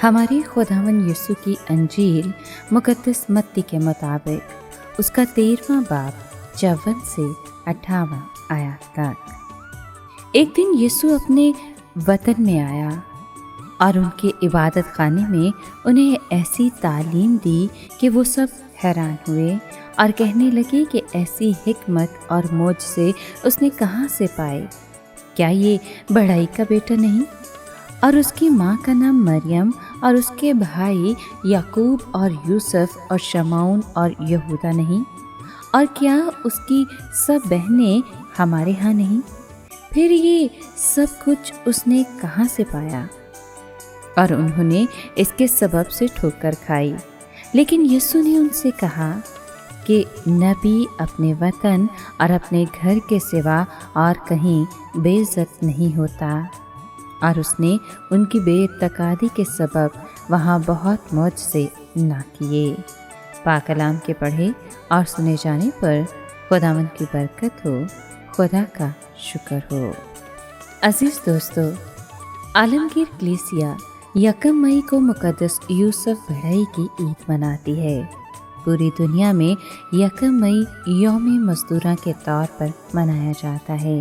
हमारे खुदावंद यीशु की अंजील मुकद्दस मत्ती के मुताबिक उसका 13वां बाब 54 से 58 आयत तक। एक दिन यीशु अपने वतन में आया और उनके इबादत खाने में उन्हें ऐसी तालीम दी कि वो सब हैरान हुए और कहने लगे कि ऐसी हिकमत और मोजज़े उसने कहाँ से पाए। क्या ये बढ़ई का बेटा नहीं? और उसकी माँ का नाम मरियम और उसके भाई याकूब और यूसुफ और शमौन और यहूदा नहीं? और क्या उसकी सब बहनें हमारे यहाँ नहीं? फिर ये सब कुछ उसने कहाँ से पाया? और उन्होंने इसके सबब से ठोकर खाई। लेकिन यीशु ने उनसे कहा कि नबी अपने वतन और अपने घर के सिवा और कहीं बेइज्जत नहीं होता। और उसने उनकी बेइत्तेकादी के सबब वहाँ बहुत मोजज़े ना किए। पाक कलाम के पढ़े और सुने जाने पर खुदावंद की बरकत हो, खुदा का शुक्र हो। अजीज़ दोस्तों, आलमगीर कलीसिया यकम मई को मुकद्दस यूसुफ बढ़ई की ईद मनाती है। पूरी दुनिया में यकम मई यौम मज़दूरा के तौर पर मनाया जाता है।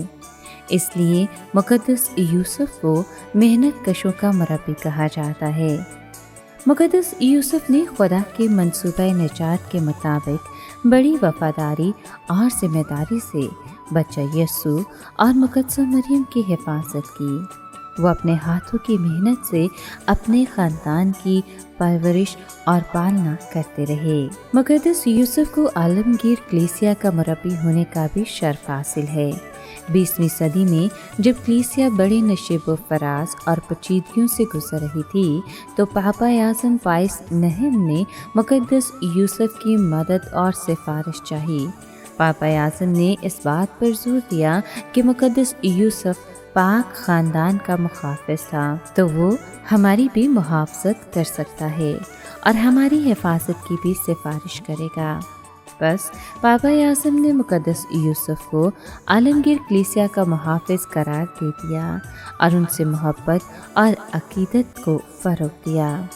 इसलिए मुकद्दस यूसुफ को मेहनत कशों का मुरब्बी कहा जाता है। मुकद्दस यूसुफ ने खुदा के मंसूबा निजात के मुताबिक बड़ी वफादारी और जिम्मेदारी से बच्चा यस्सु और मुकद्दस मरियम की हिफाजत की। वो अपने हाथों की मेहनत से अपने ख़ानदान की परवरिश और पालना करते रहे। मुकद्दस यूसुफ को आलमगीर कलीसिया का मुरब्बी होने का भी शर्फ हासिल है। 20वीं सदी में जब कलीसिया बड़े नशेब फराज और पेचीदगियों से गुजर रही थी, तो पापा आज़म पाइस नहम ने मुकद्दस यूसुफ की मदद और सिफारिश चाही। पापा आज़म ने इस बात पर जोर दिया कि मुकद्दस यूसुफ पाक ख़ानदान का मुहाफ़िज़ था, तो वो हमारी भी मुहाफ़ज़त कर सकता है और हमारी हिफाजत की भी सिफारिश करेगा। बस पापा आज़म ने मुकद्दस यूसुफ को आलमगीर कलीसिया का मुहाफ़िज़ करार दे दिया और उनसे मोहब्बत और अक़ीदत को फ़रोग़ दिया।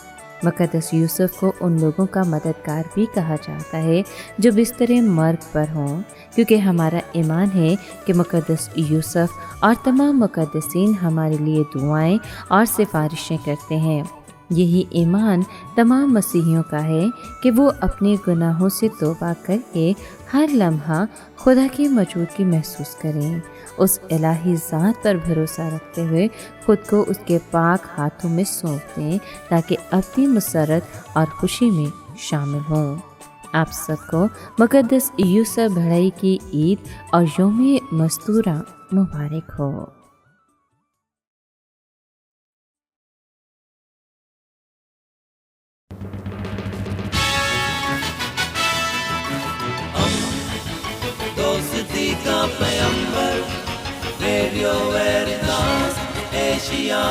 मुकद्दस यूसुफ को उन लोगों का मददगार भी कहा जाता है जो बिस्तरे मर्ग पर हों, क्योंकि हमारा ईमान है कि मुकद्दस यूसुफ और तमाम मुकद्दसीन हमारे लिए दुआएं और सिफारिशें करते हैं। यही ईमान तमाम मसीहियों का है कि वो अपने गुनाहों से तौबा करके हर लम्हा खुदा की मौजूदगी महसूस करें, उस इलाही ज़ात पर भरोसा रखते हुए खुद को उसके पाक हाथों में सौंप दें ताकि अपनी मसरत और खुशी में शामिल हों। आप सबको मुकद्दस यूसुफ बढ़ई की ईद और यौम मज़दूरा मुबारक हो। दोस्ती का पैगंबर रेडियो वेरितास एशिया।